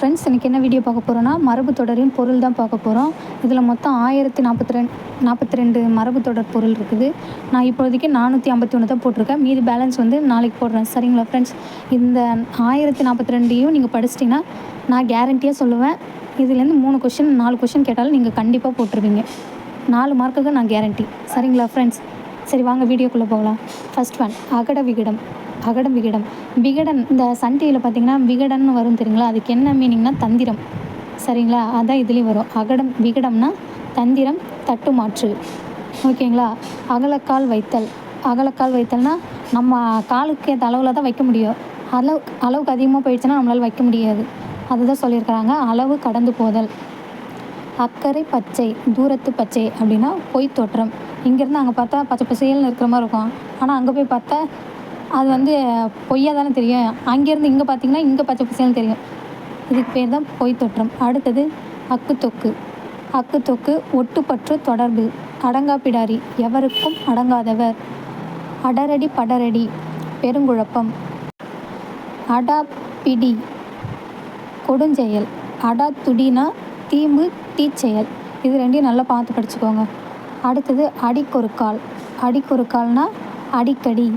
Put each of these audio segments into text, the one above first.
Friends, இன்றைக்கி என்ன video பார்க்க போகிறோன்னா மரபு தொடரின் பொருள் தான் பார்க்க போகிறோம். இதில் மொத்தம் 1042 மரபு தொடர் பொருள் இருக்குது. நான் இப்போதைக்கு 451 தான் போட்டிருக்கேன். மீதி பேலன்ஸ் வந்து நாளைக்கு போடுறேன். சரிங்களா ஃப்ரெண்ட்ஸ்? இந்த 1042யும் நீங்கள் படிச்சிட்டிங்கன்னா நான் கேரண்டியாக சொல்லுவேன், இதுலேருந்து 4 கொஷின் கேட்டாலும் நீங்கள் கண்டிப்பாக போட்டுருவீங்க. 4 மார்க்குக்கு நான் கேரண்டி. சரிங்களா ஃப்ரெண்ட்ஸ்? சரி, வாங்க வீடியோக்குள்ளே போகலாம். ஃபர்ஸ்ட் ஒன், அகட விகடம். அகடம் விகடன். இந்த சன் டிவியில் பார்த்தீங்கன்னா விகடன்னு வரும் தெரியுங்களா? அதுக்கு என்ன மீனிங்னா தந்திரம். சரிங்களா? அதான் இதுலேயும் வரும். அகடம் விகடம்னா தந்திரம், தட்டு மாற்று. ஓகேங்களா? அகலக்கால் வைத்தல். அகலக்கால் வைத்தல்னா நம்ம காலுக்கு ஏற்ற அளவில் தான் வைக்க முடியும். அளவுக்கு அதிகமாக போயிடுச்சுன்னா நம்மளால் வைக்க முடியாது. அதுதான் சொல்லியிருக்கிறாங்க. அளவு கடந்து போதல். அக்கறை பச்சை, தூரத்து பச்சை அப்படின்னா பொய் தோற்றம். இங்கேருந்து அங்கே பார்த்தா பச்சை பசையல்னு இருக்கிற மாதிரி இருக்கும். ஆனால் அங்கே போய் பார்த்தா அது வந்து பொய்யாக தானே தெரியும். அங்கேருந்து இங்கே பார்த்தீங்கன்னா இங்கே பச்சை பசையல்னு தெரியும். இதுக்கு பேர் தான் பொய் தோற்றம். அடுத்தது அக்குத்தொக்கு. அக்குத்தொக்கு ஒட்டுப்பற்று தொடர்பு. அடங்கா பிடாரி, எவருக்கும் அடங்காதவர். அடரடி படரடி, பெருங்குழப்பம். அடாப்பிடி, கொடுஞ்செயல். அடாத்துடினா தீம்பு, தீச்செயல். இது ரெண்டையும் நல்லா பார்த்து படிச்சுக்கோங்க. அடுத்தது அடிக்கொருக்கால். அடிக்கொருக்கால்னா அடிக்கடி.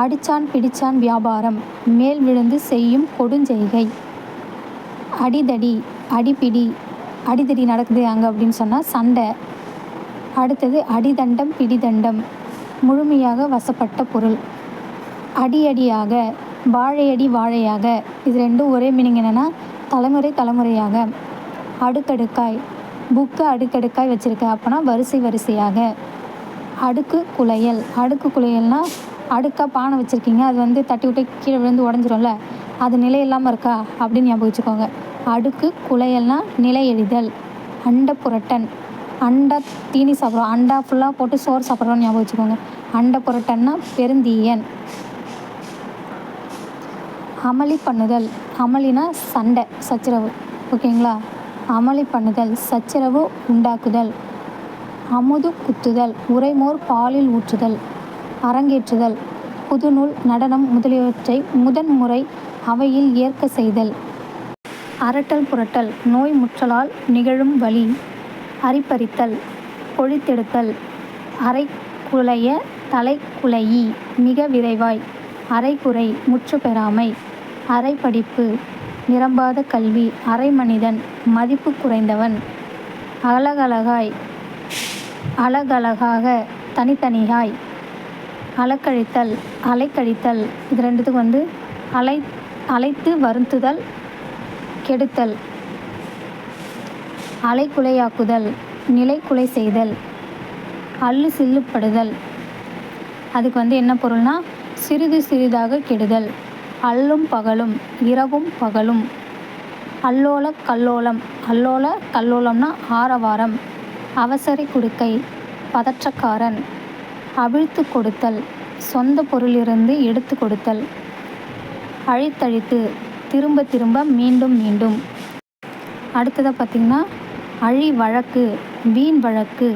அடிச்சான் பிடிச்சான் வியாபாரம், மேல் விழுந்து செய்யும் கொடுஞ்செய்கை. அடிதடி, அடிப்பிடி, அடிதடி நடக்குது அங்கே அப்படின்னு சொன்னால் சண்டை. அடுத்தது அடிதண்டம், பிடிதண்டம், முழுமையாக வசப்பட்ட பொருள். அடியடியாக, வாழையடி வாழையாக. இது ரெண்டும் ஒரே மீனிங் என்னென்னா தலைமுறையாக. அடுக்கடுக்காய், புக்கு அடுக்கடுக்காய் வச்சுருக்க, அப்போனா வரிசையாக. அடுக்கு குலையல். அடுக்கு குலையல்னால் அடுக்காக பானை வச்சுருக்கீங்க, அது வந்து தட்டி விட்டு கீழே விழுந்து உடஞ்சிரும்ல, அது நிலை இல்லாமல் இருக்கா அப்படின்னு ஞாபகம் வச்சுக்கோங்க. அடுக்கு குலையல்னா நிலை எழிதல். அண்ட புரட்டன். அண்டா தீனி சாப்பிட்றோம், அண்டா ஃபுல்லாக போட்டு சோறு சாப்பிட்றோன்னு ஞாபகம் வச்சுக்கோங்க. அண்ட புரட்டன்னா பெருந்தீயன். அமளி பண்ணுதல். அமளினா சண்டை, சச்சரவு. ஓகேங்களா? அமளி பண்ணுதல், சச்சரவு உண்டாக்குதல். அமுது குத்துதல், உரைமோர் பாலில் ஊற்றுதல். அரங்கேற்றுதல், புதுநூல், நடனம் முதலியவற்றை முதன்முறை அவையில் ஏற்க செய்தல். அரட்டல் புரட்டல், நோய் முற்றலால் நிகழும் வலி. அரிப்பறித்தல், பொழித்தெடுத்தல். அரைக்குலைய, தலைக்குலையி, மிக விரைவாய். அரைகுறை, முற்று பெறாமை. அரைப்படிப்பு, நிரம்பாத கல்வி. அரைமனிதன், மதிப்பு குறைந்தவன். அழகழகாய், அழகழகாக, தனித்தனியாய். அலக்கழித்தல், அலைக்கழித்தல். இது ரெண்டுத்துக்கு வந்து அழைத்து வருந்துதல், கெடுத்தல். அலைக்குலையாக்குதல், நிலைக்குலை செய்தல். அள்ளு சில்லுப்படுதல். அதுக்கு வந்து என்ன பொருள்னா சிறிது சிறிதாக கெடுதல். அல்லும் பகலும், இரவும் பகலும். அல்லோல கல்லோலம். அல்லோல கல்லோலம்னா ஆரவாரம். அவசரை குடுக்கை, பதற்றக்காரன். அவிழ்த்து கொடுத்தல், சொந்த பொருளிலிருந்து எடுத்து கொடுத்தல். அழித்தழித்து, திரும்ப திரும்ப, மீண்டும் மீண்டும். அடுத்ததாக பார்த்திங்கன்னா அழி வழக்கு, வீண் வழக்கு.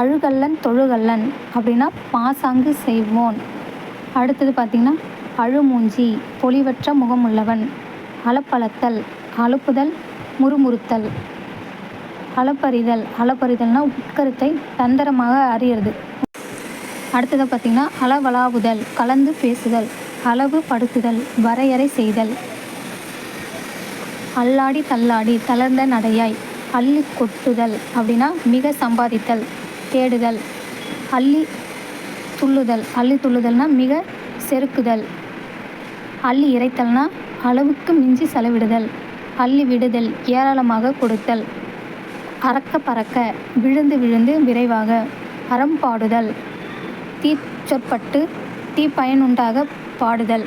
அழுகல்லன் தொழுகல்லன் அப்படின்னா பாசாங்கு செய்வோன். அடுத்தது பார்த்திங்கன்னா அழுமூஞ்சி, பொலிவற்ற முகமுள்ளவன். அளப்பளத்தல், அலுப்புதல், முறுமுறுத்தல். அளப்பறிதல். அளப்பறிதல்னால் உட்கருத்தை தந்திரமாக அறியறது. அடுத்ததாக பார்த்திங்கன்னா அளவலாவுதல், கலந்து பேசுதல். அளவு படுத்துதல், வரையறை செய்தல். அல்லாடி தள்ளாடி, தளர்ந்த நடையாய். அள்ளி கொட்டுதல் அப்படின்னா மிக சம்பாதித்தல், தேடுதல். அள்ளி துள்ளுதல். அள்ளி துள்ளுதல்னா மிக செருக்குதல். அள்ளி இறைத்தல்னா அளவுக்கு மிஞ்சி செலவிடுதல். அள்ளி விடுதல், ஏராளமாக கொடுத்தல். அறக்க பறக்க, விழுந்து விழுந்து, விரைவாக. அறம்பாடுதல், தீச்சொற்பட்டு தீப்பயனுண்டாக பாடுதல்.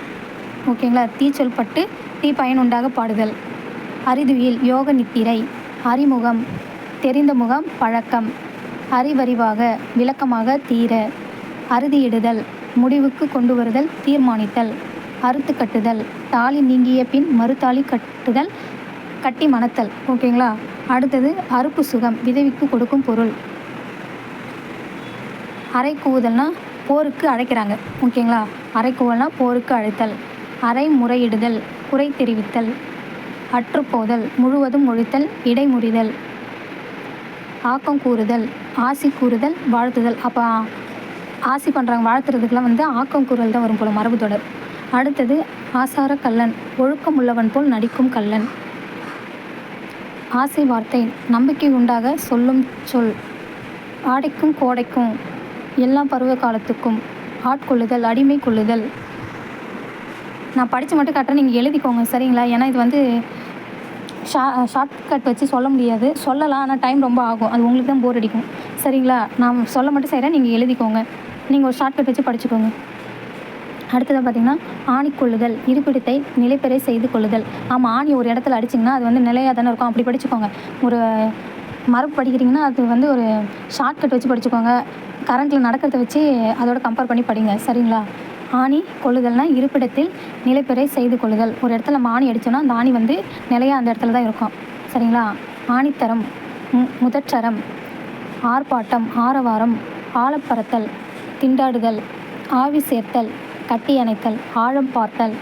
ஓகேங்களா? தீச்சொல்பட்டு தீப்பயனுண்டாக பாடுதல். அறிதுயில், யோக நித்திரை. அறிமுகம், தெரிந்த முகம், பழக்கம். அறிவறிவாக, விளக்கமாக, தீர. அறுதியிடுதல், முடிவுக்கு கொண்டு வருதல், தீர்மானித்தல். அறுத்து கட்டுதல், தாலி நீங்கிய பின் மறுதாலி கட்டுதல், கட்டி மணத்தல். ஓகேங்களா? அடுத்தது அறுப்பு சுகம், விதவிக்கு கொடுக்கும் பொருள். அரை கூவுதல்னா போருக்கு அழைக்கிறாங்க. ஓகேங்களா? அரை கூவல்னா போருக்கு அழைத்தல். அரை முறையிடுதல், குறை தெரிவித்தல். அற்றுப்போதல், முழுவதும் ஒழித்தல், இடைமுறிதல், ஆக்கம் கூறுதல், ஆசி கூறுதல், வாழ்த்துதல். அப்போ ஆசி பண்ணுறாங்க, வாழ்த்துறதுக்கெலாம் வந்து ஆக்கம் கூறுதல் தான் வரும் போல மரபு தொடர். அடுத்தது ஆசார கள்ளன், ஒழுக்கம் உள்ளவன் போல் நடிக்கும் கள்ளன். ஆசை வார்த்தை, நம்பிக்கை உண்டாக சொல்லும் சொல். ஆடைக்கும் கோடைக்கும், எல்லா பருவ காலத்துக்கும். ஆட்கொள்ளுதல், அடிமை கொள்ளுதல். நான் படித்து மட்டும் காட்டுறேன், நீங்கள் எழுதிக்கோங்க சரிங்களா? ஏன்னா இது வந்து ஷார்ட்கட் வச்சு சொல்ல முடியாது. சொல்லலாம், ஆனால் டைம் ரொம்ப ஆகும். அது உங்களுக்கு தான் போர் அடிக்கும் சரிங்களா? நான் சொல்ல மட்டும் செய்கிறேன், நீங்கள் எழுதிக்கோங்க. நீங்கள் ஒரு ஷார்ட்கட் வச்சு படிச்சுக்கோங்க. அடுத்ததாக பார்த்திங்கன்னா ஆணி கொள்ளுதல், இருப்பிடத்தை நிலைப்பெற செய்து கொள்ளுதல். ஆமாம், ஆணி ஒரு இடத்துல அடிச்சிங்கன்னா அது வந்து நிலையாக தானே இருக்கும், அப்படி படிச்சுக்கோங்க. ஒரு மரபு படிக்கிறீங்கன்னா அது வந்து ஒரு ஷார்ட்கட் வச்சு படிச்சுக்கோங்க. கரண்ட்டில் நடக்கிறத வச்சு அதோட கம்பேர் பண்ணி படிங்க சரிங்களா? ஆணி கொள்ளுதல்னால் இருப்பிடத்தில் நிலைப்பெற செய்து கொள்ளுதல். ஒரு இடத்துல நம்ம ஆணி அடித்தோன்னா அந்த ஆணி வந்து நிலையாக அந்த இடத்துல தான் இருக்கும் சரிங்களா? ஆணித்தரம், முதற்சரம், ஆர்ப்பாட்டம், ஆரவாரம், ஆழப்பறத்தல், திண்டாடுதல், ஆவி சேர்த்தல், கட்டி அணைத்தல், ஆழம் பார்த்தல்,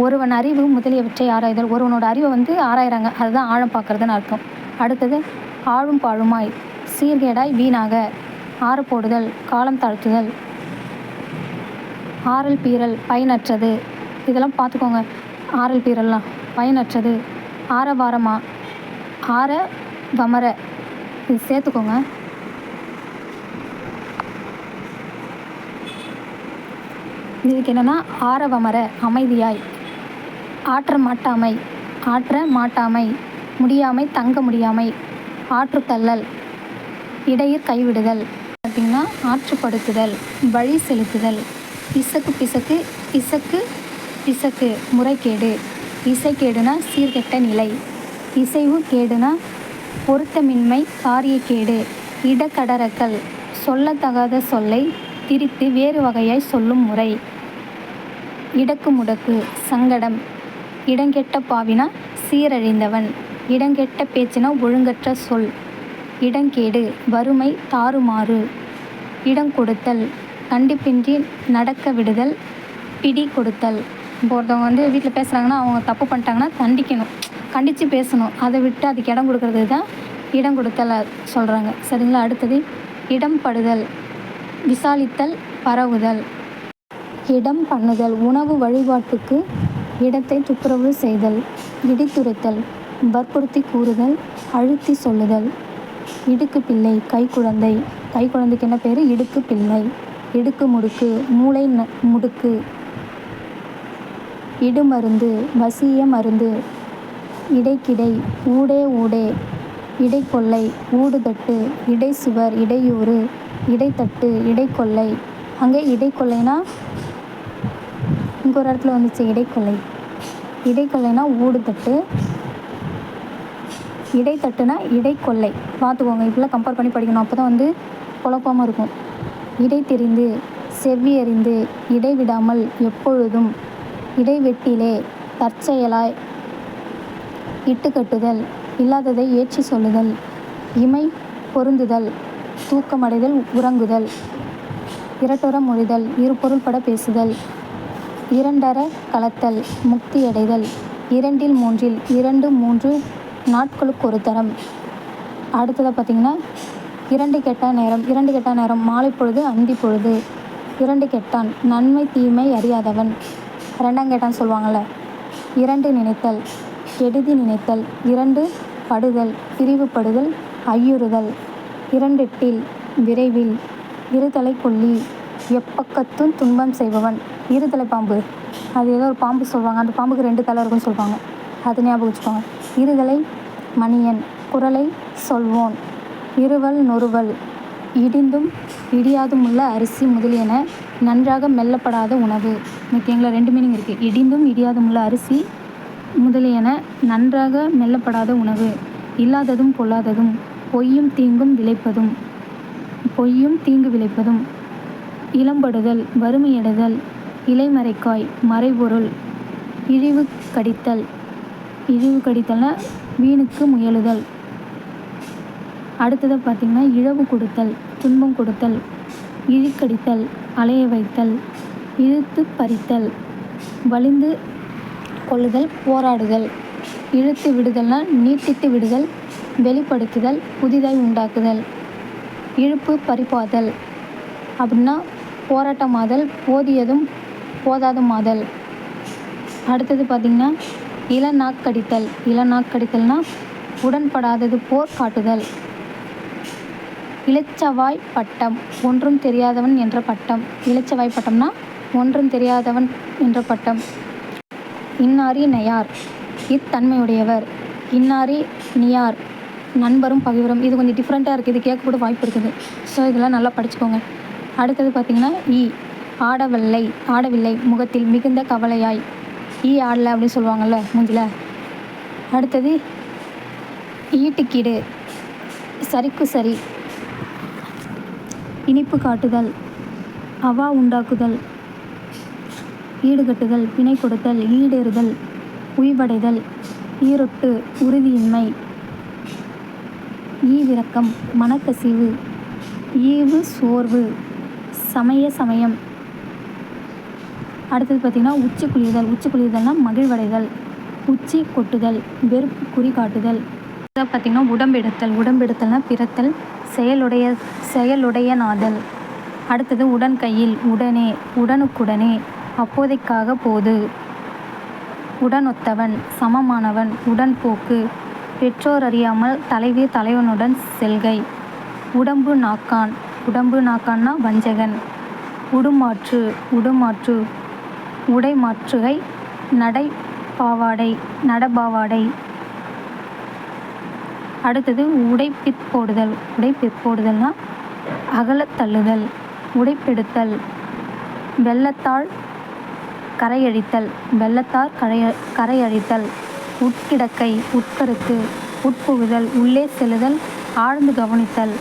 ஒருவன் அறிவு முதலியவற்றை ஆராய்தல். ஒருவனோட அறிவை வந்து ஆராயிறாங்க, அதுதான் ஆழம் பார்க்குறதுன்னு அர்த்தம். அடுத்தது ஆழும் பாழுமாய், சீர்கேடாய், வீணாக, ஆறப்போடுதல், காலம் தாழ்த்துதல், ஆறல் பீறல், பயனற்றது. இதெல்லாம் பார்த்துக்கோங்க. ஆறல் பீறல்லாம் பயனற்றது. ஆரவாரமா, ஆர வமர, இது சேர்த்துக்கோங்க. இதுக்கு என்னென்னா ஆரவமர, அமைதியாய். ஆற்ற மாட்டாமை, ஆற்ற மாட்டாமை, முடியாமை, தங்க முடியாமை, ஆற்றுத்தள்ளல், இடையிற் கைவிடுதல். பார்த்திங்கன்னா ஆற்றுப்படுத்துதல், வழி செலுத்துதல், பிசக்கு பிசக்கு, பிசக்கு பிசக்கு, முறைகேடு. இசைக்கேடுனா சீர்கெட்ட நிலை. இசைவு கேடுனா பொருத்தமின்மை, காரியக்கேடு. இடக்கடறக்கல், சொல்லத்தகாத சொல்லை திரித்து வேறு வகையாய் சொல்லும் முறை. இடக்கு முடக்கு, சங்கடம். இடங்கெட்ட பாவினா சீரழிந்தவன். இடங்கெட்ட பேச்சினா ஒழுங்கற்ற சொல். இடங்கேடு, வறுமை, தாறுமாறு. இடங்கொடுத்தல், கண்டிப்பின்றி நடக்க விடுதல், பிடி கொடுத்தல். இப்போ ஒருத்தவங்க வந்து வீட்டில் பேசுகிறாங்கன்னா அவங்க தப்பு பண்ணிட்டாங்கன்னா தண்டிக்கணும், கண்டித்து பேசணும். அதை விட்டு அதுக்கு இடம் கொடுக்கறது தான் இடம் கொடுத்தல் சொல்கிறாங்க சரிங்களா? அடுத்தது இடம் படுதல், விசாலித்தல், பரவுதல். இடம் பண்ணுதல், உணவு வழிபாட்டுக்கு இடத்தை துப்புரவு செய்தல். இடித்துரைத்தல், வற்புறுத்தி கூறுதல், அழுத்தி சொல்லுதல். இடுக்கு பிள்ளை, கைக்குழந்தை. கைக்குழந்தைக்கு என்ன பேர்? இடுக்கு பிள்ளை. இடுக்கு முடுக்கு, மூளை முடுக்கு. இடுமருந்து, வசிய மருந்து. இடைக்கிடை, ஊடே ஊடே. இடைக்கொள்ளை, ஊடுதட்டு. இடைச்சுவர், இடையூறு. இடைத்தட்டு, இடைக்கொள்ளை. அங்கே இடைக்கொள்ளைனா இங்கே ஒரு இடத்துல வந்துச்சு இடைக்கொள்ளை. இடைக்கொள்ளைனா ஊடுதட்டு, இடைத்தட்டுனா இடைக்கொள்ளை. பார்த்துக்கோங்க, இப்படிலாம் கம்பேர் பண்ணி படிக்கணும், அப்போ தான் வந்து குழப்பமாக இருக்கும். இடை தெரிந்து, செவ்வி அறிந்து, இடைவிடாமல், எப்பொழுதும். இடைவெட்டிலே, தற்செயலாய். இட்டுக்கட்டுதல், இல்லாததை ஏற்றி சொல்லுதல். இமை பொருந்துதல், தூக்கமடைதல், உறங்குதல். இரட்டுற மொழிதல், இருபொருள்பட பேசுதல். இரண்டற கலத்தல், முக்தியடைதல். இரண்டில் மூன்றில், 2 3 நாட்களுக்கு ஒரு தரம். அடுத்ததாக பார்த்திங்கன்னா இரண்டு கெட்ட நேரம். இரண்டு கெட்ட நேரம், மாலை பொழுது, அந்தி பொழுது. இரண்டு கெட்டான், நன்மை தீமை அறியாதவன். ரெண்டாம் கெட்டான்னு சொல்லுவாங்கள்ல. இரண்டு நினைத்தல், கெடுதி நினைத்தல். இரண்டு படுதல், பிரிவுபடுதல், ஐயுறுதல். இரண்டெட்டில், விரைவில். இருதலை கொல்லி, எப்பக்கத்தும் துன்பம் செய்பவன். இருதலை பாம்பு, அது ஏதோ ஒரு பாம்பு சொல்லுவாங்க, அந்த பாம்புக்கு 2 தலை இருக்குன்னு சொல்லுவாங்க, அது ஞாபகம் வச்சுக்கோங்க. இருதலை மணியன், குரலை சொல்வோன். இருவல் நொறுவல், இடிந்தும் இடியாதுமுள்ள அரிசி முதலியன நன்றாக மெல்லப்படாத உணவு. ஓகேங்களா? 2 மீனிங் இருக்குது. இடிந்தும் இடியாதுமுள்ள அரிசி முதலியன நன்றாக மெல்லப்படாத உணவு. இல்லாததும் பொல்லாததும், பொய்யும் தீங்கும் விளைப்பதும். பொய்யும் தீங்கு விளைப்பதும். இளம்படுதல், வறுமையடைதல். இலைமறைக்காய், மறைபொருள். இழிவு கடித்தல். இழிவு கடித்தல்னா வீணுக்கு முயலுதல். அடுத்ததாக பார்த்திங்கன்னா இழவு கொடுத்தல், துன்பம் கொடுத்தல். இழிக்கடித்தல், அலைய வைத்தல். இழுத்து பறித்தல், வலிந்து கொள்ளுதல், போராடுதல். இழுத்து விடுதல்னா நீட்டித்து விடுதல், வெளிப்படுத்துதல், புதிதாய் உண்டாக்குதல். இழுப்பு பறிப்பாதல் அப்படின்னா போராட்டமாதல், போதியதும் போதாதுமாதல். அடுத்தது பார்த்திங்கன்னா இளநாக்கடித்தல். இளநாக்கடித்தல்னா உடன்படாதது போர் காட்டுதல். இளிச்சவாய் பட்டம், ஒன்றும் தெரியாதவன் என்ற பட்டம். இளிச்சவாய் பட்டம்னா ஒன்றும் தெரியாதவன் என்ற பட்டம். இன்னாரி நெயார், இத்தன்மையுடையவர். இன்னாரி நியார், நண்பரும் பகைவரும். இது கொஞ்சம் டிஃப்ரெண்ட்டாக இருக்குது, இது கேட்க கூட வாய்ப்பு இருக்குது. ஸோ இதெல்லாம் நல்லா படிச்சுக்கோங்க. அடுத்தது பார்த்திங்கன்னா ஆடவில்லை. ஆடவில்லை முகத்தில் மிகுந்த கவலையாய். ஆடலை அப்படின்னு சொல்லுவாங்கள்ல மூஞ்சில். அடுத்தது ஈட்டுக்கீடு, சரிக்கு சரி. இனிப்பு காட்டுதல், அவா உண்டாக்குதல். ஈடுகட்டுதல், பிணை கொடுத்தல். ஈடேறுதல், உய்வடைதல். ஈரொட்டு, உறுதியின்மை. ஈவிரக்கம், மனக்கசிவு. ஈவு, சோர்வு. சமயம். அடுத்தது பார்த்திங்கன்னா உச்சி குளிர்தல். உச்சி குளிர்தல்னா மகிழ்வடைதல். உச்சி கொட்டுதல், வெறுப்பு குறி காட்டுதல். இதை பார்த்திங்கன்னா உடம்பெடுத்தல். உடம்பெடுத்தல்னா பிறத்தல், செயலுடையனாதல். அடுத்தது உடன்கையில், உடனே, உடனுக்குடனே, அப்போதைக்காக போது. உடனொத்தவன், சமமானவன். உடன்போக்கு, பெற்றோர் அறியாமல் தலைவி தலைவனுடன் செல்கை. உடம்பு நாக்கான். உடம்பு நாக்கான்னா வஞ்சகன். உடுமாற்று, உடை மாற்றுகை, நடபாவாடை. அடுத்தது உடைப்பிற்போடுதல். உடைப்பிற்போடுதல்னா அகலத் தள்ளுதல். உடைப்பெடுத்தல், வெள்ளத்தால் கரையழித்தல். கரையழித்தல். உட்கிடக்கை, உட்கருத்து. உட்புகுதல், உள்ளே செல்லுதல், ஆழ்ந்து கவனித்தல்.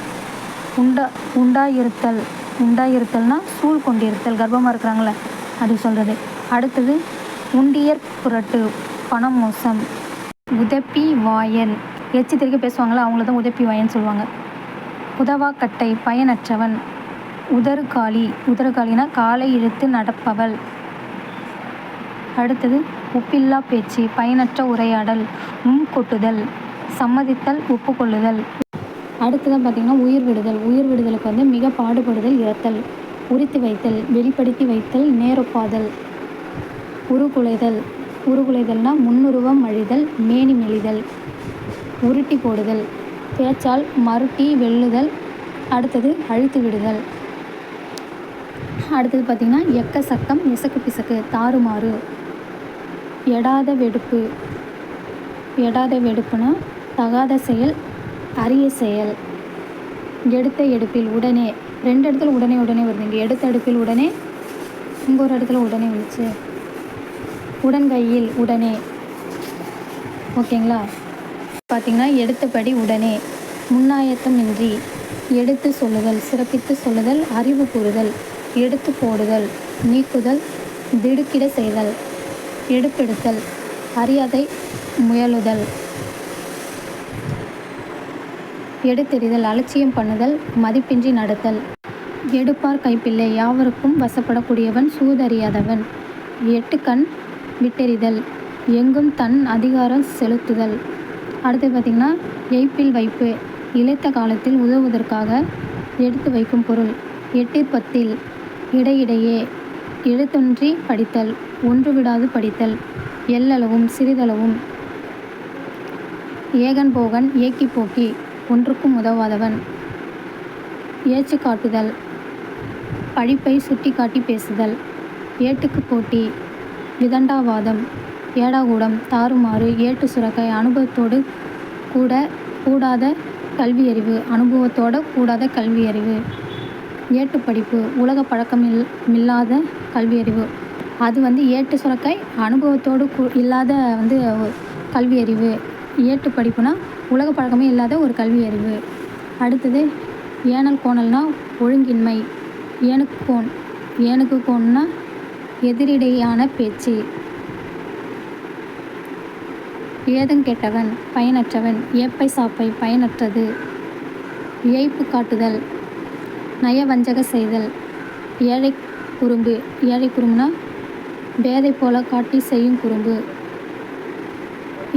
உண்டாயிருத்தல்னா சூழ் கொண்டிருத்தல், கர்ப்பமாக இருக்கிறாங்களே அது சொல்கிறது. அடுத்தது உண்டியற் புரட்டு, பணம் மோசம். உதப்பி வாயன், எச்சி திருக்க பேசுவாங்களா அவங்கள தான் உதப்பி வாயன்னு சொல்லுவாங்க. உதவாக்கட்டை, பயனற்றவன். உதறுகாலினா காலை இழுத்து நடப்பவள். அடுத்தது ஒப்பில்லா பேச்சு, பயனற்ற உரையாடல். கொட்டுதல், சம்மதித்தல், ஒப்புக்கொள்ளுதல். அடுத்ததான் பார்த்திங்கன்னா உயிர் விடுதல். உயிர் விடுதலுக்கு மிக பாடுபடுதல், இறத்தல். உரித்து வைத்தல், வெளிப்படுத்தி வைத்தல், நேரொப்பாதல். உருகுலைதல்னா முன்னுருவம் அழிதல், மேனி மெலிதல். உருட்டி போடுதல், பேச்சால் மருட்டி வெல்லுதல். அடுத்தது அழித்து விடுதல். அடுத்தது பார்த்திங்கன்னா எக்கசக்கம், எசக்கு பிசக்கு, தாறுமாறு. எடாத வெடுப்புனா தகாத செயல், அரிய செயல். எடுத்த எடுப்பில், உடனே. 2 இடத்துல உடனே வருது. இங்கே எடுத்த எடுப்பில் உடனே, இங்கே ஒரு இடத்துல உடனே வந்துச்சு. உடன்கையில், உடனே. ஓகேங்களா? பார்த்திங்கன்னா எடுத்தபடி, உடனே. முன்னாயத்தம் இன்றி. எடுத்து சொல்லுதல், சிறப்பித்து சொல்லுதல், அறிவு கூறுதல். எடுத்து போடுதல், நீக்குதல், திடுக்கிட செய்தல். எடுப்பெடுத்தல், அறியாதை முயலுதல். எடுத்தெறிதல், அலட்சியம் பண்ணுதல், மதிப்பின்றி நடத்தல். எடுப்பார் கைப்பிள்ளை, யாவருக்கும் வசப்படக்கூடியவன், சூதறியாதவன். எட்டுக்கண் விட்டெறிதல், எங்கும் தன் அதிகாரம் செலுத்துதல். அடுத்து பார்த்திங்கன்னா எய்ப்பில் வைப்பு, இளைத்த காலத்தில் உதவுவதற்காக எடுத்து வைக்கும் பொருள். எட்டிற்பத்தில், இடையிடையே. எழுத்தொன்றி படித்தல், ஒன்று விடாது படித்தல். எல்லளவும், சிறிதளவும். ஏகன் போகன், ஏக்கி போக்கி, ஒன்றுக்கும் உதவாதவன். ஏச்சு காட்டுதல், பழிப்பை சுட்டி காட்டி பேசுதல். ஏட்டுக்கு போட்டி, விதண்டாவாதம். ஏடாகூடம், தாறுமாறு. ஏட்டு சுரக்காய், அனுபவத்தோடு கூடாத கல்வியறிவு. ஏட்டு படிப்பு, உலக பழக்கமில்லாத கல்வியறிவு. அது ஏட்டு சுரக்காய், அனுபவத்தோடு இல்லாத கல்வியறிவு. ஏட்டு படிப்புனா உலக பழக்கமே இல்லாத ஒரு கல்வியறிவு. அடுத்தது ஏனல் கோணல்னா ஒழுங்கின்மை. ஏனுக்கு கோன்னா எதிரிடையான பேச்சு. ஏதங்கெட்டவன், பயனற்றவன். ஏப்பை சாப்பை, பயனற்றது. ஏய்ப்பு காட்டுதல், நயவஞ்சக செய்தல். ஏழை குறும்புனா பேதை போல காட்டி செய்யும் குறும்பு.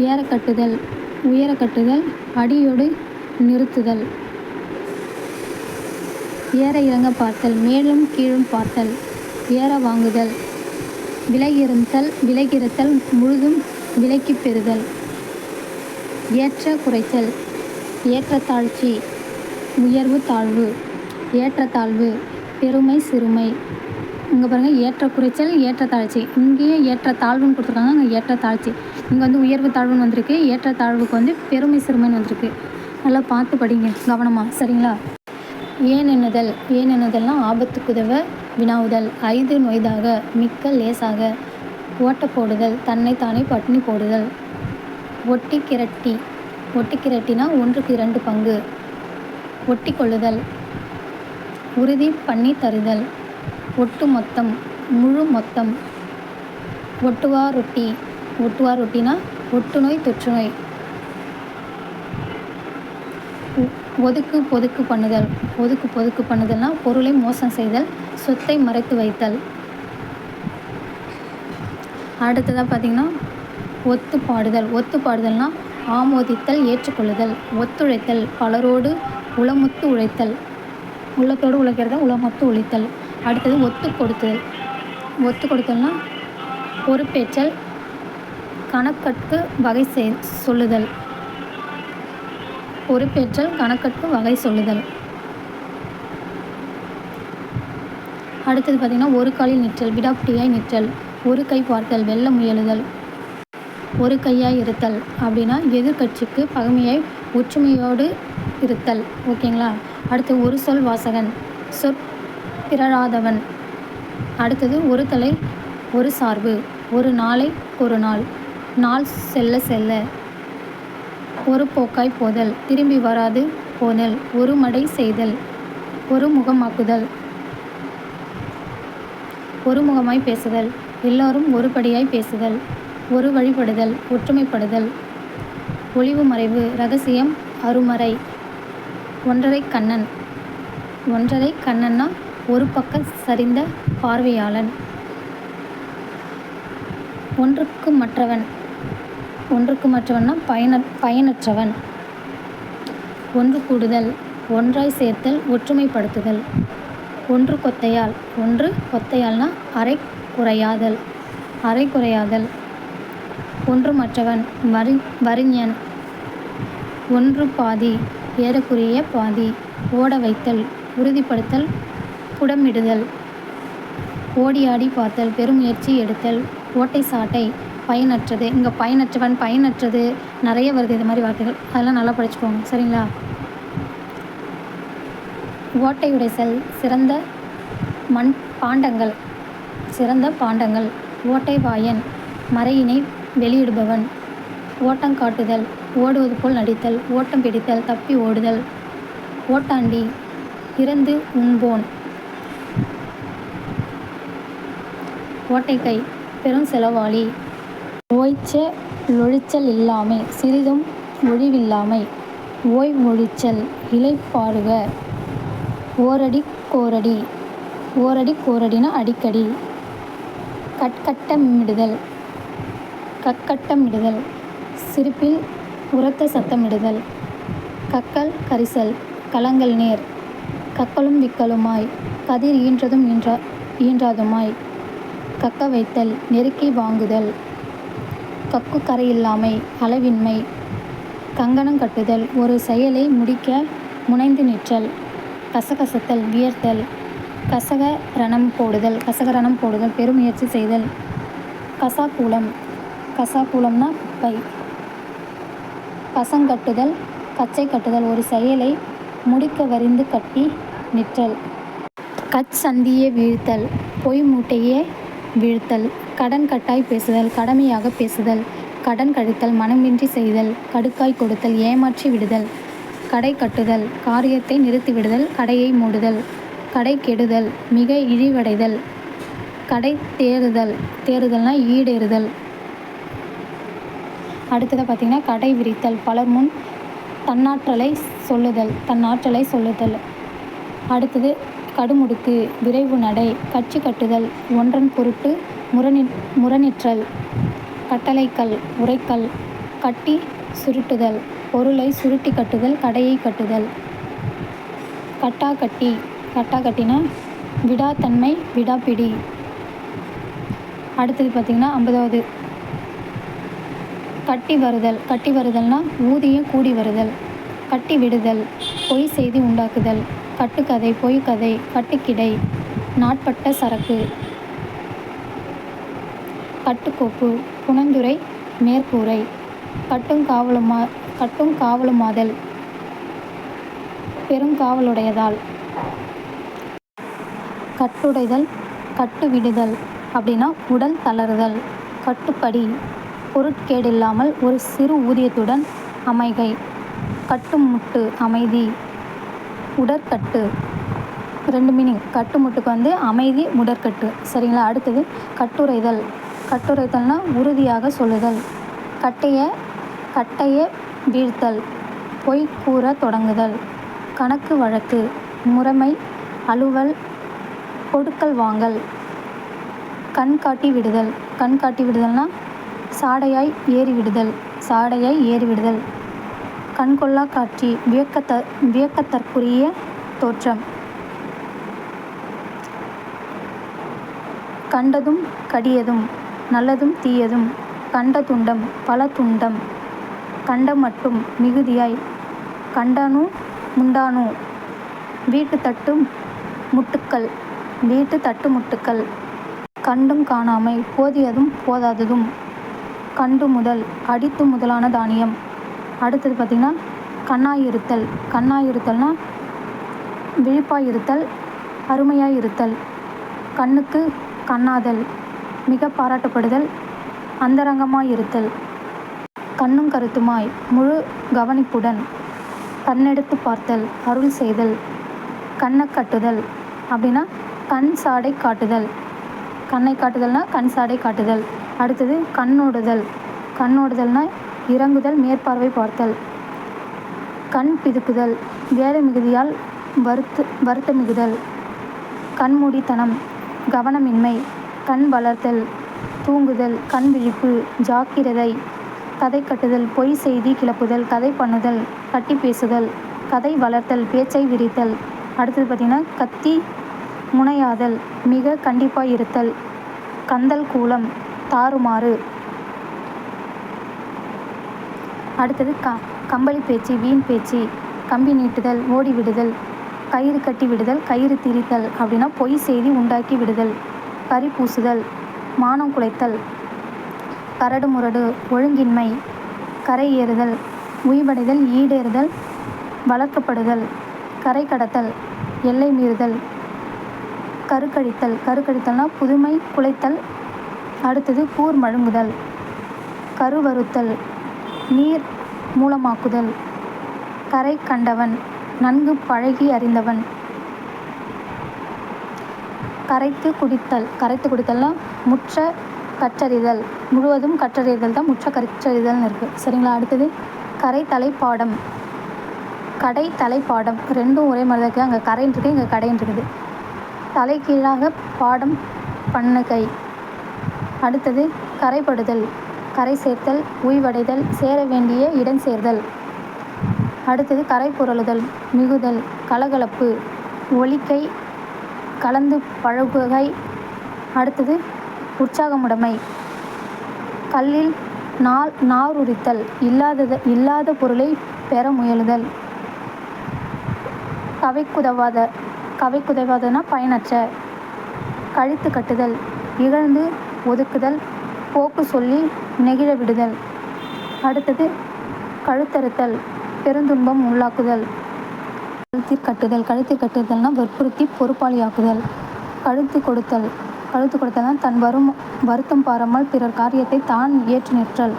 ஏற கட்டுதல், உயர கட்டுதல், அடியோடு நிறுத்துதல். ஏற இறங்க பார்த்தல், மேலும் கீழும் பார்த்தல். ஏற வாங்குதல், விலைகிறுத்தல், முழுதும் விலைக்குப் பெறுதல். ஏற்ற குறைச்சல், ஏற்றத்தாழ்ச்சி, உயர்வு தாழ்வு. ஏற்றத்தாழ்வு, பெருமை சிறுமை. இங்கே பாருங்கள், ஏற்ற குறைச்சல், ஏற்றத்தாழ்ச்சி. இங்கேயே ஏற்றத்தாழ்வுன்னு கொடுத்துருக்காங்க, அங்கே ஏற்றத்தாழ்ச்சி. இங்கே வந்து உயர்வு தாழ்வுன்னு வந்திருக்கு, ஏற்றத்தாழ்வுக்கு வந்து பெருமை சிறுமைன்னு வந்திருக்கு. நல்லா பார்த்து படிங்க கவனமாக, சரிங்களா? ஏன் எண்ணுதல்னால் ஆபத்துக்குதவ வினாவுதல். ஐது நொய்தாக, மிக்க லேசாக. ஓட்ட போடுதல், தன்னை தானே பட்டினி போடுதல். ஒட்டி கிரட்டினா 1/2 பங்கு. ஒட்டி கொள்ளுதல், உறுதி பண்ணி தருதல். ஒட்டு மொத்தம், முழு மொத்தம். ஒட்டுவா ரொட்டினா ஒட்டுநோய் தொற்றுநோய். ஒதுக்கு பொதுக்கு பண்ணுதல்னா பொருளை மோசம் செய்தல், சொத்தை மறைத்து வைத்தல். அடுத்ததாக பார்த்திங்கன்னா ஒத்துப்பாடுதல்னா ஆமோதித்தல், ஏற்றுக்கொள்ளுதல். ஒத்துழைத்தல், பலரோடு உளமொத்து உழைத்தல். உள்ளத்தோடு உழைக்கிறத உளமொத்து உழைத்தல். அடுத்தது ஒத்து கொடுத்தல்னா பொறுப்பேற்றல், கணக்கற்கு வகை சொல்லுதல். அடுத்தது பார்த்திங்கன்னா ஒரு காலில் நிற்றல், விடாப்பிடியாய் நிற்றல். ஒரு கை பார்த்தல், வெல்ல முயலுதல். ஒரு கையாய் இருத்தல் அப்படின்னா எதிர்கட்சிக்கு பகைமையாய் ஒற்றுமையோடு இருத்தல். ஓகேங்களா? அடுத்து ஒரு சொல் வாசகன், சொற்பிறழாதவன். அடுத்தது ஒரு தலை ஒரு சார்பு, ஒரு நாளை ஒரு நாள், நாள் செல்ல செல்ல. ஒரு போக்காய் போதல், திரும்பி வராது போதல். ஒரு மடை செய்தல், ஒரு முகமாக்குதல். ஒரு முகமாய் பேசுதல், எல்லாரும் ஒருபடியாய் பேசுதல். ஒரு வழிபடுதல், ஒற்றுமைப்படுதல். ஒளிவு மறைவு, ரகசியம், அருமறை. ஒன்றரை கண்ணன்னா ஒரு பக்க சரிந்த பார்வையாளன். ஒன்றுக்கு மற்றவன்னா பயனற்றவன். ஒன்று கூடுதல், ஒன்றாய் சேர்த்தல், ஒற்றுமைப்படுத்துதல். ஒன்று கொத்தையால்னா அரை குறையாதல். ஒன்று மற்றவன், வறிஞன். ஒன்று பாதி, ஏறக்குறைய பாதி. ஓட வைத்தல், உறுதிப்படுத்தல், புடமிடுதல். ஓடி ஆடி பார்த்தல், பெருமுயற்சி எடுத்தல். ஓட்டை சாட்டை, பயனற்றது. இங்கே பயனற்றவன், பயனற்றது நிறைய வருது இது மாதிரி வார்த்தைகள், அதெல்லாம் நல்லா படிச்சுக்கோங்க, சரிங்களா? ஓட்டை உடைசல், சிறந்த பாண்டங்கள். ஓட்டை வாயன், மறையினை வெளியிடுபவன். ஓட்டங்காட்டுதல், ஓடுவது போல் நடித்தல். ஓட்டம் பிடித்தல், தப்பி ஓடுதல். ஓட்டாண்டி, இறந்து உண்போன். ஓட்டைக்கை, பெரும் செலவாளி. ஓய்ச்ச லொழிச்சல் இல்லாமை, சிறிதும் ஒழிவில்லாமை. ஓய்வொழிச்சல், இளைப்பாறுக. ஓரடி கோரடினா அடிக்கடி. கட்கட்டமிடுதல், சிரிப்பில் உரத்த சத்தமிடுதல். கக்கல் கரிசல், கலங்கல் நேர். கக்கலும் விக்கலுமாய், கதிர் ஈன்றதும் ஈன்றாதுமாய். கக்க வைத்தல், நெருக்கி வாங்குதல். கக்கு கரையில்லாமை, அளவின்மை. கங்கணம் கட்டுதல், ஒரு செயலை முடிக்க முனைந்து நிற்றல். கசகசத்தல், வியர்த்தல். கசகரணம் போடுதல், பெருமுயற்சி செய்தல். கசாக்கூலம்னா குப்பை. கசங்கட்டுதல், கச்சை கட்டுதல், ஒரு செயலை முடிக்க வரிந்து கட்டி நிற்றல். கச்சந்தியே வீழ்த்தல், பொய் மூட்டையே வீழ்த்தல். கடன் கட்டாய் பேசுதல், கடமையாக பேசுதல். கடன் கழித்தல், மனமின்றி செய்தல். கடுக்காய் கொடுத்தல், ஏமாற்றி விடுதல். கடை கட்டுதல், காரியத்தை நிறுத்திவிடுதல், கடையை மூடுதல். கடை கெடுதல், மிக இழிவடைதல். கடை தேறுதல்னா ஈடேறுதல். அடுத்ததாக பார்த்திங்கன்னா கடை விரித்தல், பலர் முன் தன்னாற்றலை சொல்லுதல். அடுத்தது கடுமுடுக்கு, விரைவு நடை. கட்சி கட்டுதல், ஒன்றன் பொருட்டு முரணிற்றல். கட்டளைக்கல், உரைக்கல். கட்டி சுருட்டுதல், பொருளை சுருட்டி கட்டுதல், கடையை கட்டுதல். கட்டாக்கட்டி, கட்டாக்கட்டினா விடாத்தன்மை, விடாப்பிடி. அடுத்தது பார்த்திங்கன்னா 50வது கட்டி வருதல். கட்டி வருதல்னா ஊதியம் கூடி வருதல். கட்டி விடுதல், பொய் செய்தி உண்டாக்குதல். கட்டுக்கதை, பொய்க்கதை, கட்டுக்கிடை, நாட்பட்ட சரக்கு. கட்டுக்கோப்பு, புனந்துரை, மேற்கூரை. கட்டுங்காவலுமாதல், பெருங்காவலுடையதால். கட்டுடைதல், கட்டுவிடுதல் அப்படின்னா உடல் தளருதல். கட்டுப்படி, பொருட்கேடில்லாமல் ஒரு சிறு ஊதியத்துடன் அமைகை. கட்டுமுட்டு, அமைதி. உடற்கட்டு, 2 மீனிங். கட்டுமுட்டுக்கு அமைதி, உடற்கட்டு. சரிங்களா? அடுத்தது கட்டுரைதல். கட்டுரைதல்னா உறுதியாக சொல்லுதல். கட்டைய வீழ்த்தல், பொய் கூற தொடங்குதல். கணக்கு வழக்கு, முறைமை, அலுவல், கொடுக்கல் வாங்கல். கண்காட்டி விடுதல். கண்காட்டி விடுதல்னா சாடையாய் ஏறிவிடுதல். சாடையாய் ஏறிவிடுதல். கண்கொள்ளா காட்சி, வியக்கத்தற்குரிய தோற்றம். கண்டதும் கடியதும், நல்லதும் தீயதும். கண்ட துண்டம், பல துண்டம். கண்டமட்டும், மிகுதியாய். கண்டானு முண்டானு, வீட்டுத்தட்டு முட்டுக்கள். வீட்டுத்தட்டு முட்டுக்கள். கண்டும் காணாமை, போதியதும் போதாததும். கண்டு முதல், அடித்து முதலான தானியம். அடுத்தது பார்த்திங்கன்னா கண்ணாயிருத்தல். கண்ணாயிருத்தல்னா விழிப்பாயிருத்தல், அருமையாயிருத்தல். கண்ணுக்கு கண்ணாதல், மிக பாராட்டப்படுதல், அந்தரங்கமாயிருத்தல். கண்ணும் கருத்துமாய், முழு கவனிப்புடன். கண்ணெடுத்து பார்த்தல், அருள் செய்தல். கண்ணக் கட்டுதல் அப்படின்னா கண் சாடை காட்டுதல். கண்ணை காட்டுதல்னா கண் சாடை காட்டுதல். அடுத்தது கண்ணோடுதல். கண்ணோடுதல்னா இறங்குதல், மேற்பார்வை பார்த்தல். கண் பிதுக்குதல், வேலை மிகுதியால் வருத்த மிகுதல். கண்மூடித்தனம், கவனமின்மை. கண் வளர்த்தல், தூங்குதல், கண் விழிப்பு, ஜாக்கிரதை. கதை கட்டுதல், பொய் செய்தி கிளப்புதல், கதை பண்ணுதல், கட்டி பேசுதல். கதை வளர்த்தல், பேச்சை விரித்தல். அடுத்தது பார்த்திங்கன்னா கத்தி முனையாதல், மிக கண்டிப்பாய் இருத்தல். கந்தல் கூலம், தாறுமாறு. அடுத்தது கம்பளி பேச்சு, வீண் பேச்சு. கம்பி நீட்டுதல், ஓடி விடுதல். கயிறு கட்டி விடுதல், கயிறு திரித்தல் அப்படின்னா பொய் செய்தி உண்டாக்கி விடுதல். கரி பூசுதல், மானம் குலைத்தல். கரடு முரடு, ஒழுங்கின்மை. கரை ஏறுதல், உய்வடைதல், ஈடேறுதல், வளர்க்கப்படுதல். கரை கடத்தல், எல்லை மீறுதல். கருக்கழித்தல், கருக்கழித்தல்னா புதுமை குலைத்தல். அடுத்தது கூர் மழுங்குதல். கருவறுத்தல், நீர் மூலமாக்குதல். கரை கண்டவன், நன்கு பழகி அறிந்தவன். கரைத்து குடித்தல். கரைத்து குடித்தல்னா முற்ற கற்றறிதல். முழுவதும் கற்றறிதல் தான் முற்ற கற்றறிதல்னு இருக்குது. சரிங்களா? அடுத்தது கரை தலைப்பாடம், கடை தலைப்பாடம். ரெண்டும் ஒரே மாதிரி தான் இருக்குது. அங்கே கரைன்னு இருக்குது, இங்கே கடைன்னு இருக்குது. தலைகீழாக பாடம் பண்ணுகை. அடுத்தது கரைப்படுதல், கரை சேர்த்தல், உய்வடைதல், சேர வேண்டிய இடம் சேர்தல். அடுத்தது கரை புரளுதல், மிகுதல், கலகலப்பு, ஒலிக்கை, கலந்து பழகுகை. அடுத்தது உற்சாகமுடைமை. கல்லில் நாருரித்தல், இல்லாத பொருளை பெற முயலுதல். கவைக்குதவாதனா பயனற்ற. கழித்து கட்டுதல், இகழ்ந்து ஒதுக்குதல், போக்கு சொல்லி நெகிழ விடுதல். அடுத்தது கழுத்தறுத்தல், பெருந்துன்பம் உள்ளாக்குதல். கழுத்திற் கட்டுதல்னா வற்புறுத்தி பொறுப்பாளியாக்குதல். கழுத்து கொடுத்தல்னா தன் வருத்தம் பாராமல் பிறர் காரியத்தை தான் ஏற்று நிற்றல்,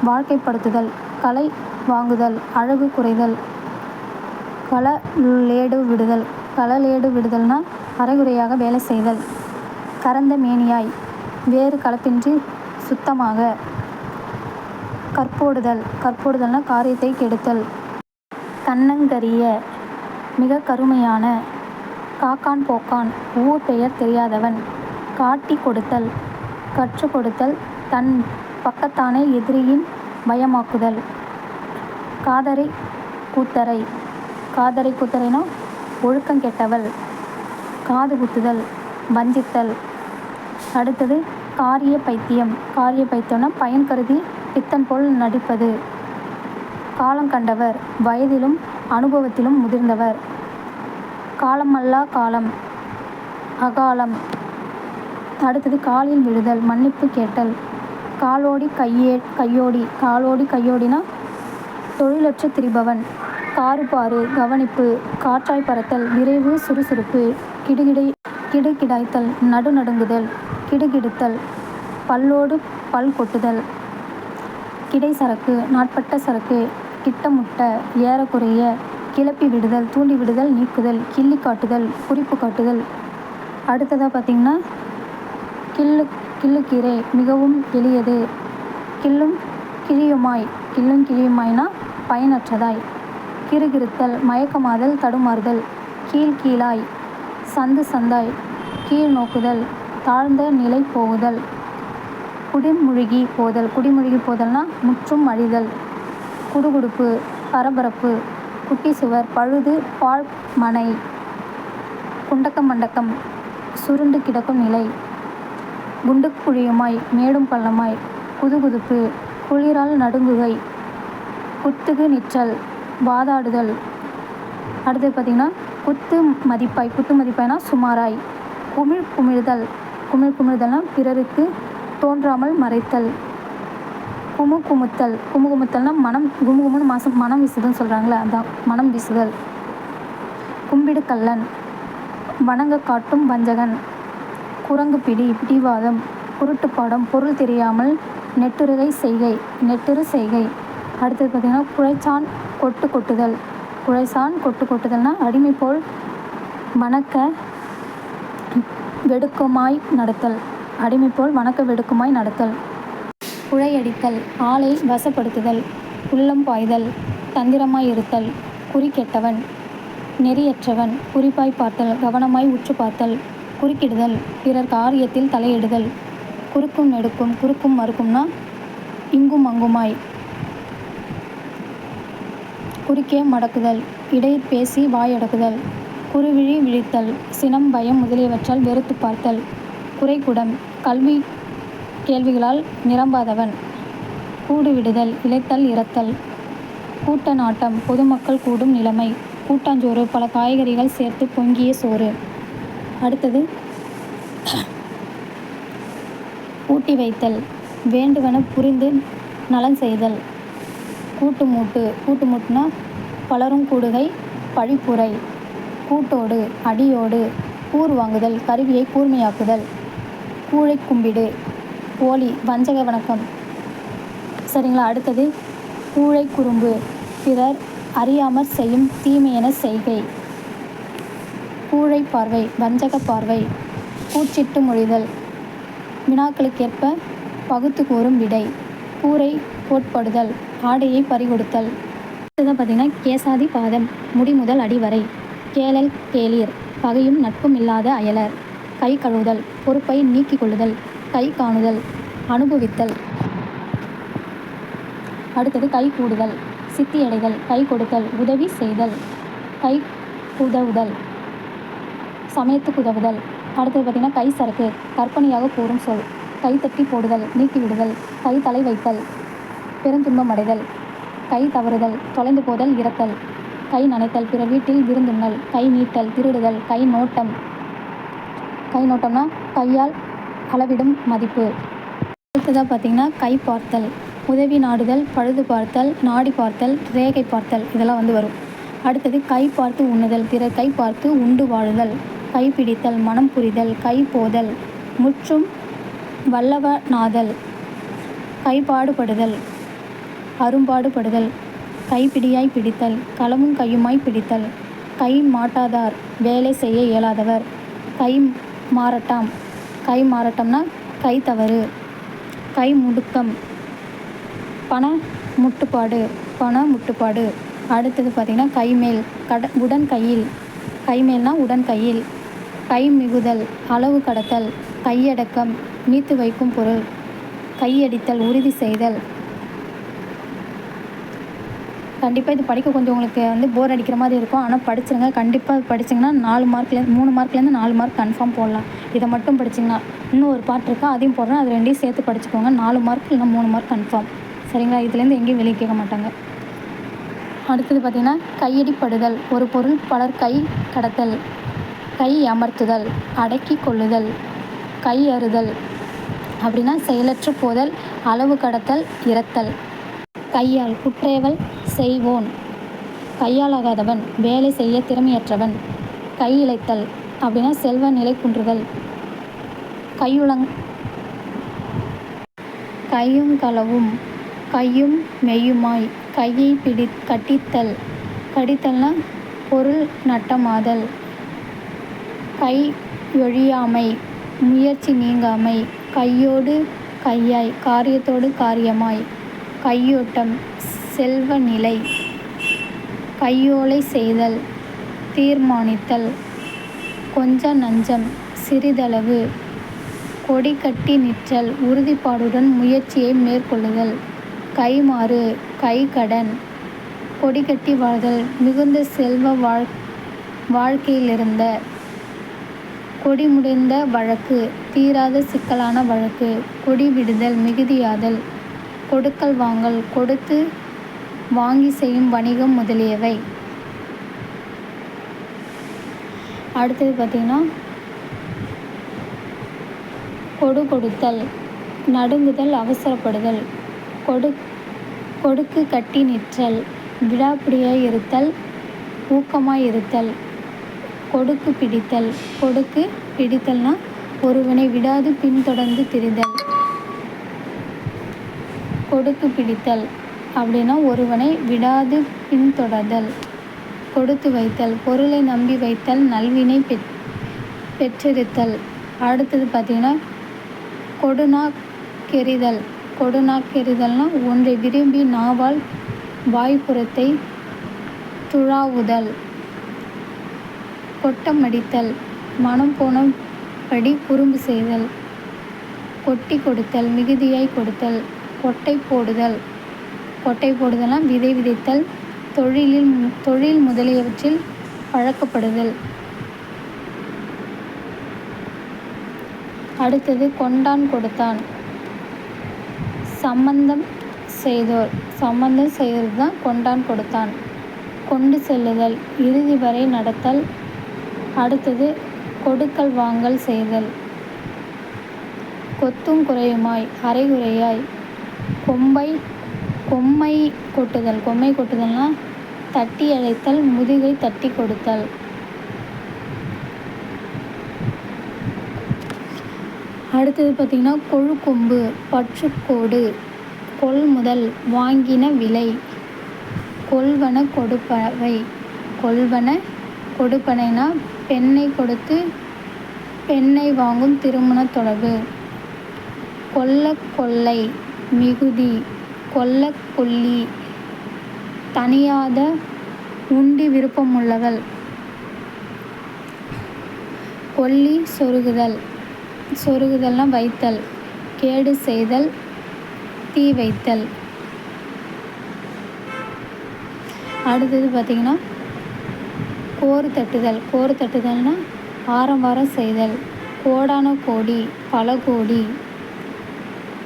வாழ்க்கைப்படுத்துதல். கலை வாங்குதல், அழகு குறைதல். களலேடு விடுதல்னா அரைகுறையாக வேலை செய்தல். கறந்த மேனியாய், வேறு கலப்பின்றி சுத்தமாக. கற்போடுதல்னா காரியத்தை கெடுத்தல். கன்னங்கரிய, மிக கருமையான. காக்கான் போக்கான், ஊர் பெயர் தெரியாதவன். காட்டி கொடுத்தல், கற்றுக் கொடுத்தல், தன் பக்கத்தானே எதிரியின் பயமாக்குதல். காதரை கூத்தரை. காதரை கூத்தரைனா ஒழுக்கம் கெட்டவள். காது குத்துதல், வஞ்சித்தல். அடுத்தது காரிய பைத்தியம். காரிய பைத்தியம்னா பயன் கருதி பித்தன் போல் நடிப்பது. காலம் கண்டவர், வயதிலும் அனுபவத்திலும் முதிர்ந்தவர். காலமல்லா காலம், அகாலம். அடுத்தது காலில் விழுதல், மன்னிப்பு கேட்டல். காலோடி கையோடி. காலோடி கையோடினா தொழிலற்று திரிபவன். காறுபாறு, கவனிப்பு. காற்றாய் பறத்தல், விரைவு, சுறுசுறுப்பு. கிடுகிடாய்த்தல், நடுநடுங்குதல். கிடுகிடுத்தல், பல்லோடு பல் கொட்டுதல். கிடைசரக்கு, நாட்பட்ட சரக்கு. கிட்டமுட்ட, ஏறக்குறைய. கிளப்பி விடுதல், தூண்டி விடுதல், நீக்குதல். கிள்ளி காட்டுதல், குறிப்பு காட்டுதல். அடுத்ததாக பார்த்திங்கன்னா கிள்ளுக்கீரை, மிகவும் எளியது. கிள்ளும் கிழியுமாய். கிள்ளும் கிழியுமாய்னா பயனற்றதாய். கிறுகிறுத்தல், மயக்கமாதல், தடுமாறுதல். கீழாய், சந்து சந்தாய். கீழ் நோக்குதல், தாழ்ந்த நிலை போகுதல். குடிமுழுகி போதல். குடிமுழுகி போதல்னா முற்றும் அழிதல். குடுகுடுப்பு, பரபரப்பு. குட்டி சுவர், பழுது, பாழ் மனை. குண்டக்கம் மண்டக்கம், சுருண்டு கிடக்கும் நிலை. குண்டு குழியுமாய், மேடும் பள்ளமாய். குதுகுதுப்பு, குளிரால் நடுங்குகை. குத்துகு நிற்றல், வாதாடுதல். அடுத்தது பார்த்திங்கன்னா குத்து மதிப்பாய். குத்து மதிப்பாய்னா சுமாராய். குமிழ்தல். குமிழ்தல்னா பிறருக்கு தோன்றாமல் மறைத்தல். குமுகுமுத்தல். குமுகுமுத்தல்னா மனம் குமுகுமுன்னு மனம் வீசுதுன்னு சொல்கிறாங்களே, அதான் மனம் வீசுதல். கும்பிடு கள்ளன், வணங்க காட்டும் வஞ்சகன். குரங்கு பிடி, பிடிவாதம். குருட்டுப்பாடம், பொருள் தெரியாமல் நெட்டுரு செய்கை. அடுத்தது பார்த்திங்கன்னா குழைச்சான் கொட்டு கொட்டுதல். குழைசான் கொட்டு கொட்டுதல்னா அடிமை போல் வணக்க வெடுக்குமாய் நடத்தல். அடிமை போல் வணக்க வெடுக்குமாய் நடத்தல். குழையடித்தல், ஆளை வசப்படுத்துதல். உள்ளம் பாய்தல், தந்திரமாய் இருத்தல். குறி கெட்டவன், நெறியற்றவன். குறிப்பாய் பார்த்தல், கவனமாய் உற்று பார்த்தல். குறுக்கிடுதல், பிறர் காரியத்தில் தலையிடுதல். குறுக்கும் நெடுக்கும். குறுக்கும் மறுக்கும்னா இங்கும் அங்குமாய். குறுக்கே மடக்குதல், இடையில் பேசி வாயடக்குதல். குறுவிழி விழித்தல், சினம், பயம் முதலியவற்றால் வெறுத்து பார்த்தல். குறைகுடம், கல்வி கேள்விகளால் நிரம்பாதவன். கூடு விடுதல், இளைத்தல், இறத்தல். கூட்ட நாட்டம், பொதுமக்கள் கூடும் நிலைமை. கூட்டாஞ்சோறு, பல காய்கறிகள் சேர்த்து பொங்கிய சோறு. அடுத்தது ஊட்டி வைத்தல், வேண்டுவன புரிந்து நலன் செய்தல். கூட்டு மூட்டு. கூட்டு மூட்டுனா பலரும் கூடுகை, பழிப்புரை. கூட்டோடு, அடியோடு. கூர் வாங்குதல், கருவியை கூர்மையாக்குதல். கூழை கும்பிடு, போலி, வஞ்சக வணக்கம். சரிங்களா. அடுத்தது கூழை குறும்பு, பிறர் அறியாமற் செய்யும் தீமையென செய்கை. கூழை பார்வை, வஞ்சக பார்வை. கூச்சிட்டு மொழிதல், வினாக்களுக்கேற்ப பகுத்து கூறும் விடை. கூரை கோட்படுதல், ஆடையை பறிகொடுத்தல். அடுத்ததான் பார்த்திங்கன்னா கேசாதி பாதம், முடி முதல் அடி வரை. கேளல் கேளீர், பகையும் நட்பும் இல்லாத அயலர். கை கழுவுதல், பொறுப்பை நீக்கிக் கொள்ளுதல். கை காணுதல், அனுபவித்தல். அடுத்தது கை கூடுதல், சித்தியடைதல். கை கொடுத்தல், உதவி செய்தல். கை உதவுதல், சமயத்துக்கு உதவுதல். அடுத்தது பார்த்திங்கன்னா கை சரக்கு, கற்பனையாக கூறும் சொல். கை தட்டி போடுதல், நீக்கிவிடுதல். கை தலை வைத்தல், பெருந்துன்பம் அடைதல். கை தவறுதல், தொலைந்து போதல், இறத்தல். கை நனைத்தல், பிற வீட்டில் விருந்துண்ணல். கை நீட்டல், திருடுதல். கை நோட்டம். கை நோட்டம்னா கையால் அளவிடும் மதிப்பு. அடுத்ததாக பார்த்திங்கன்னா கை பார்த்தல், உதவி நாடுதல், பழுது பார்த்தல், நாடி பார்த்தல், ரேகை பார்த்தல். இதெல்லாம் வரும். அடுத்தது கை பார்த்து உண்ணுதல், பிறர் கை பார்த்து உண்டு வாழுதல். கை பிடித்தல், மனம் புரிதல். கை போதல், முற்றும் வல்லவனாதல். கைப்பாடுபடுதல், அரும்பாடுபடுதல். கைப்பிடியாய் பிடித்தல், களமும் கையுமாய் பிடித்தல். கை மாட்டாதார், வேலை செய்ய இயலாதவர். கை மாறட்டாம். கை மாறட்டம்னா கை தவறு. கை முடுக்கம், பண முட்டுப்பாடு. அடுத்தது பார்த்திங்கன்னா கைமேல், உடன் கையில். கைமேல்னா உடன் கையில். கை மிகுதல், அளவு கடத்தல். கையடக்கம், நீத்து வைக்கும் பொருள். கையடித்தல், உறுதி செய்தல். கண்டிப்பாக இது படிக்க கொஞ்சம் உங்களுக்கு வந்து போர் அடிக்கிற மாதிரி இருக்கும். ஆனால் படிச்சிருங்க. கண்டிப்பாக படிச்சிங்கன்னா 3 மார்க்லேருந்து 4 மார்க் கன்ஃபார்ம் போடலாம். இதை மட்டும் படிச்சிங்கன்னா. இன்னும் ஒரு பார்ட் இருக்கா, அதையும் போடுறேன். அது 2யும் சேர்த்து படிச்சுக்கோங்க. 4 மார்க் இல்லைனா 3 மார்க் கன்ஃபார்ம். சரிங்களா? இதுலேருந்து எங்கேயும் வெளியே கேட்க மாட்டாங்க. அடுத்தது பார்த்திங்கன்னா, கையடிப்படுதல். ஒரு பொருள் பலர் கை கடத்தல், கை அமர்த்துதல், அடக்கி கொள்ளுதல், கை அறுதல் அப்படின்னா செயலற்று போதல், அளவு கடத்தல், இறத்தல். கையால் குற்றேவல் செய்வோன், கையாலாகாதவன், வேலை செய்ய திறமையற்றவன். கை இழைத்தல் அப்படின்னா செல்வ நிலை குன்றுதல். கையுங்களவும், கையும் மெய்யுமாய், கையை கட்டித்தல். கடித்தல்னா பொருள் நட்டமாதல். கையொழியாமை, முயற்சி நீங்காமை. கையோடு கையாய், காரியத்தோடு காரியமாய். கையோட்டம், செல்வ நிலை. கையோலை செய்தல், தீர்மானித்தல். கொஞ்ச நஞ்சம், சிறிதளவு. கொடி கட்டி நிற்றல், உறுதிப்பாடுடன் முயற்சியை மேற்கொள்ளுதல். கைமாறு, கைக்கடன். கொடி கட்டி வாழ்தல், மிகுந்த செல்வ வாழ்க்கையிலிருந்த. கொடி முடிந்த வழக்கு, தீராத சிக்கலான வழக்கு. கொடி விடுதல், மிகுதியாதல். கொடுக்கல் வாங்கல், கொடுத்து வாங்கி செய்யும் வணிகம் முதலியவை. அடுத்தது பார்த்திங்கன்னா, கொடுத்தல், நடுங்குதல், அவசரப்படுதல். கொடுக்கு கட்டி நிற்றல், விடாப்பிடியாய் இருத்தல், ஊக்கமாய் இருத்தல். கொடுக்கு பிடித்தல். கொடுக்கு பிடித்தல்னா ஒருவனை விடாது பின்தொடர்ந்து திரிதல். கொடுக்கு பிடித்தல் அப்படின்னா ஒருவனை விடாது பின்தொடர்தல். கொடுத்து வைத்தல், பொருளை நம்பி வைத்தல், நல்வினை பெற்றிருத்தல். அடுத்தது பார்த்திங்கன்னா, கொடுநாக்கெறிதல். கொடுநாக்கெறிதல்னா ஒன்றை விரும்பி நாவால் வாய்ப்புறத்தை துழாவுதல். கொட்டமடித்தல், மனம் போனபடி குறும்பு செய்தல். கொட்டி கொடுத்தல், மிகுதியாய் கொடுத்தல். கொட்டை போடுதல். கொட்டை போடுதல்னா விதை விதைத்தல், தொழில் முதலியவற்றில் பழக்கப்படுதல். அடுத்தது கொண்டான் கொடுத்தான். சம்பந்தம் செய்தது தான் கொண்டான் கொடுத்தான். கொண்டு செல்லுதல், இறுதி வரை நடத்தல். அடுத்தது கொடுக்கல் வாங்கல் செய்தல். கொத்தும் குறையுமாய், அரைகுறையாய். கொம்மை கொட்டுதல். கொம்மை கொட்டுதல்னா தட்டி அழைத்தல், முதுகை தட்டி கொடுத்தல். அடுத்தது பார்த்திங்கன்னா, கொழுக்கொம்பு, பற்றுக்கோடு. கொள்முதல், வாங்கின விலை. கொள்வன கொடுப்பவை. கொள்வன கொடுப்பனைனா பெண்ணை கொடுத்து பெண்ணை வாங்கும் திருமண தொடர்பு. கொல்லை, மிகுதி. கொள்ளி, தனியாத உண்டி விருப்பமுள்ளவள். கொல்லி சொருகுதல். சொருகுதல்னா வைத்தல், கேடு செய்தல், தீ வைத்தல். அடுத்தது பார்த்திங்கன்னா, கோறு தட்டுதல். கோறு தட்டுதல்னா ஆரவாரம் செய்தல். கோடான கோடி, பல கோடி.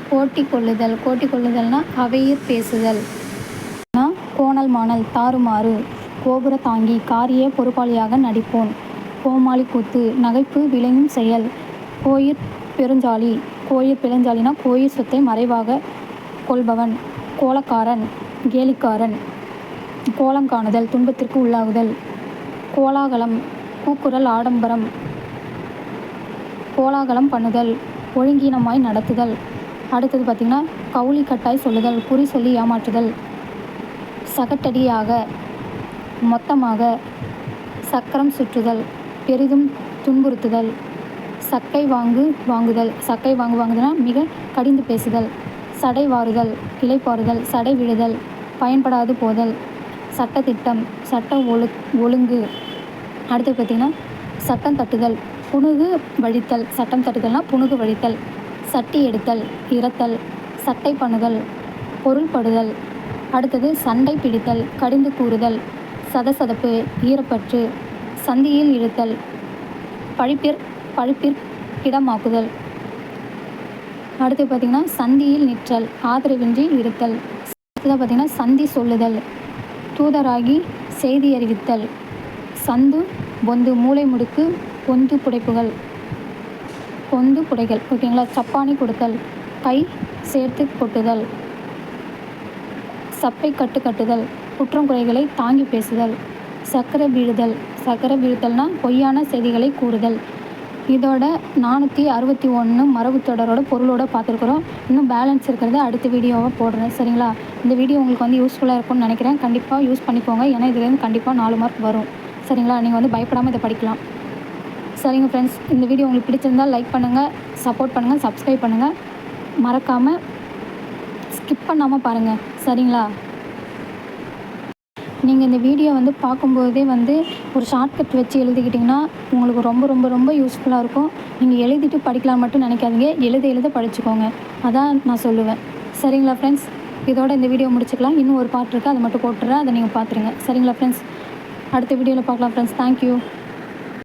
கோட்டி கொள்ளுதல். கோட்டி கொள்ளுதல்னா அவையிற் பேசுதல். கோணல் மாணல், தாறுமாறு. கோபுர தாங்கி, காரிய பொறுப்பாளியாக நடிப்போன். கோமாளி கூத்து, நகைப்பு விளையும் செயல். கோயிற் பெருஞ்சாளி. கோயிற் பெருஞ்சாளினா கோயிற் சொத்தை மறைவாக கொள்பவன். கோலக்காரன், கேலிக்காரன். கோலங்காணுதல், துன்பத்திற்கு உள்ளாகுதல். கோலாகலம், கூக்குரல், ஆடம்பரம். கோலாகலம் பண்ணுதல், ஒழுங்கீனமாய் நடத்துதல். அடுத்தது பார்த்திங்கன்னா, கவுளி கட்டாய் சொல்லுதல், குறி சொல்லி ஏமாற்றுதல். சகட்டடியாக, மொத்தமாக. சக்கரம் சுற்றுதல், பெரிதும் துன்புறுத்துதல். சக்கை வாங்குதல். சக்கை வாங்குதல்னா மிக கடிந்து பேசுதல். சடை வாருதல், இளைப்பாறுதல். சடை விழுதல், பயன்படாது போதல். சட்டத்திட்டம், சட்ட ஒழுங்கு. அடுத்து பார்த்திங்கன்னா, சட்டம் தட்டுதல், புணுகு வழித்தல். சட்டம் தட்டுதல்னா புணுகு வழித்தல். சட்டி எடுத்தல், இறத்தல். சட்டை பண்ணுதல், பொருள்படுதல். அடுத்தது சண்டை பிடித்தல், கடிந்து கூறுதல், சதசதப்பு, ஈரப்பற்று, சந்தியில் இழுத்தல், பழிப்பிற்கிடமாக்குதல். அடுத்து பார்த்திங்கன்னா சந்தியில் நிற்றல், ஆதரவின்றி இருத்தல். அடுத்ததாக பார்த்திங்கன்னா சந்தி சொல்லுதல், தூதராகி செய்தி அறிவித்தல், சந்து பொந்து, மூளை முடுக்கு, பொந்து புடைப்புகள், ஓகேங்களா. சப்பானி கொடுத்தல், கை சேர்த்து கொட்டுதல், சப்பை கட்டுதல், குற்றம் குறைகளை தாங்கி பேசுதல், சக்கரை வீழ்த்தல்னா பொய்யான செய்திகளை கூறுதல். இதோட 461 மரபு தொடரோட பொருளோட பார்த்துருக்குறோம். இன்னும் பேலன்ஸ் இருக்கிறத அடுத்த வீடியோவை போடுறேன், சரிங்களா. இந்த வீடியோ உங்களுக்கு வந்து யூஸ்ஃபுல்லாக இருக்கும்னு நினைக்கிறேன். கண்டிப்பாக யூஸ் பண்ணிக்கோங்க. ஏன்னா இதுலேருந்து கண்டிப்பாக 4 மார்க் வரும், சரிங்களா. நீங்கள் வந்து பயப்படாமல் இதை படிக்கலாம். சரிங்க ஃப்ரெண்ட்ஸ், இந்த வீடியோ உங்களுக்கு பிடிச்சிருந்தால் லைக் பண்ணுங்கள், சப்போர்ட் பண்ணுங்கள், சப்ஸ்கிரைப் பண்ணுங்கள். மறக்காமல் ஸ்கிப் பண்ணாமல் பாருங்கள், சரிங்களா. நீங்கள் இந்த வீடியோ வந்து பார்க்கும்போதே வந்து ஒரு ஷார்ட்கட் வச்சு எழுதிக்கிட்டிங்கன்னா உங்களுக்கு ரொம்ப ரொம்ப ரொம்ப யூஸ்ஃபுல்லாக இருக்கும். நீங்கள் எழுதிட்டு படிக்கலாம் மட்டும் நினைக்காதீங்க, எழுத படிச்சுக்கோங்க, அதான் நான் சொல்லுவேன், சரிங்களா ஃப்ரெண்ட்ஸ். இதோட இந்த வீடியோ முடிச்சுக்கலாம். இன்னும் ஒரு பார்ட் இருக்குது, அதை மட்டும் போட்டுறேன், அதை நீங்கள் பார்த்துருங்க, சரிங்களா ஃப்ரெண்ட்ஸ். அடுத்த வீடியோவில் பார்க்கலாம் ஃப்ரெண்ட்ஸ். தேங்க்யூ.